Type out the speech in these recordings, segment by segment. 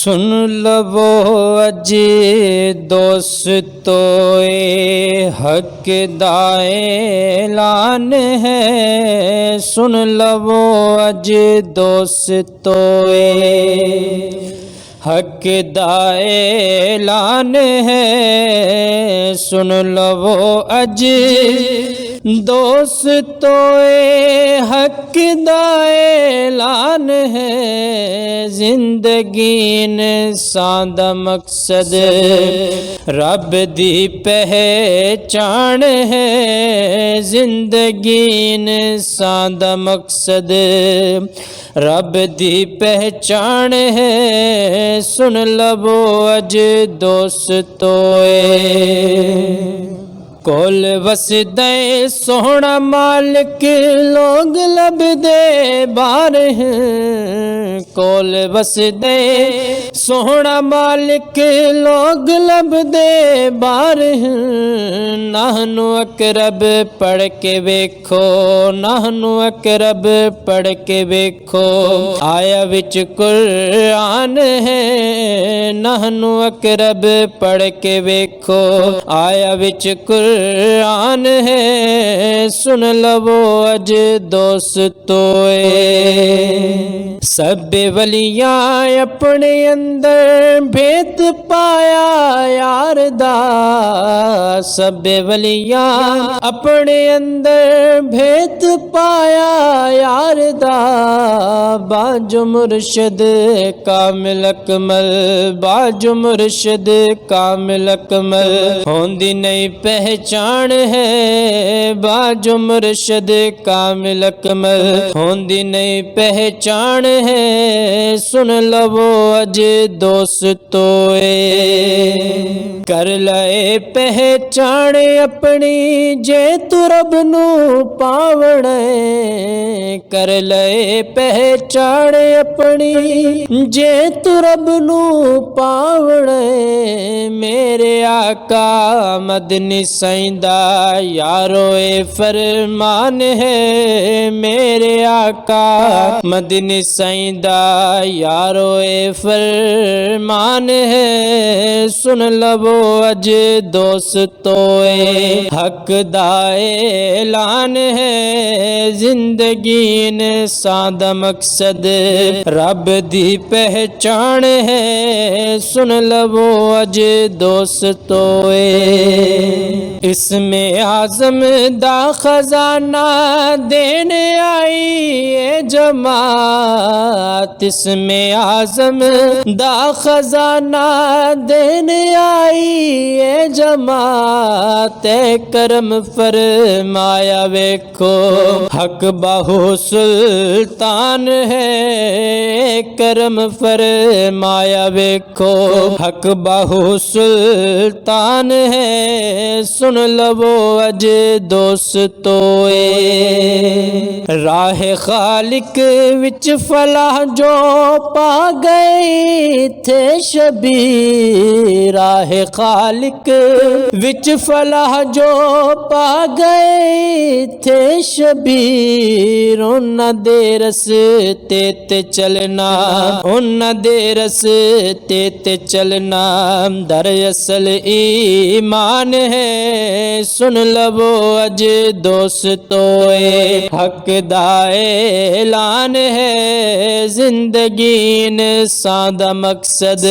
सुन लवो अज दोस्तोए हक दा ऐलान है। सुन लवो अज दोस्तोए हक दा ऐलान है। सुन लवो अज दोस्तोए हक दा ऐलान है। जिंदगी इंसान दा मकसद रब दी पहचान है। जिंदगी इंसान दा मकसद रब दी पहचान है। सुन लवो अज दोस्तोए कोल वसदे सोहना मालिक लोग लभदे बार हैं। कोल वसदे सोहना मालिक लोग लभदे बार हैं। नाहनु अकरब पढ़ के वेखो, नाहनु अकरब पढ़ के वेखो। आया विच कुरान है। नाहनु अकरब पढ़ के वेखो। आया विच कुरान है। सुन लवो अज दोस्तोए सब वलियां अपने अंदर भेद पाया यार दा। सब वलियां अपने अंदर भेद पाया यार दा। बाजो मुर्शद कामिल अकमल, बाजो मुर्शद कामिल अकमल होंदी नहीं पहचान है। बाजो मुर्शद कामिल अकमल होंदी नहीं पहचान है। सुन लवो अज दोस्तोए कर लए पहचान अपनी जे तू रब नू पावण। कर लए पहचान अपनी जे तू रब नू पावण। मेरे आका मदनी सैंदा यारो ए फरमान है। मेरे आका मदनी सैंदा यारो ए फरमान है। सुन लवो अज दोस्तोए हक दा ऐलान है। जिंदगी इंसान दा मकसद रब दी पहचान है। सुन लवो अज दोस्तोए इसमें आज़म दा खजाना देने आई ये जमात। इसमें आज़म दा खजाना देने आई ये जमात। करम फरमाया वेखो हक बाहु सुल्तान है। करम फरमाया वेखो हक बाहु सुल्तान है। सुन लवो अज दोस्तोए राह खालिक विच फलाह जो पा गए थे शबीर। राह खालिक विच फलाह जो पा गए थे शबीर। उन्ना दे रस्ते ते चलना, उन्ना दे रस्ते ते चलना दरअसल ईमान है। सुन लवो अज दोस्तोए हक दा ऐलान है। जिंदगी इंसान दा मकसद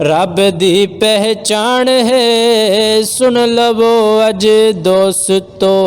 रब दी पहचान है। सुन लवो अज दोस्तों।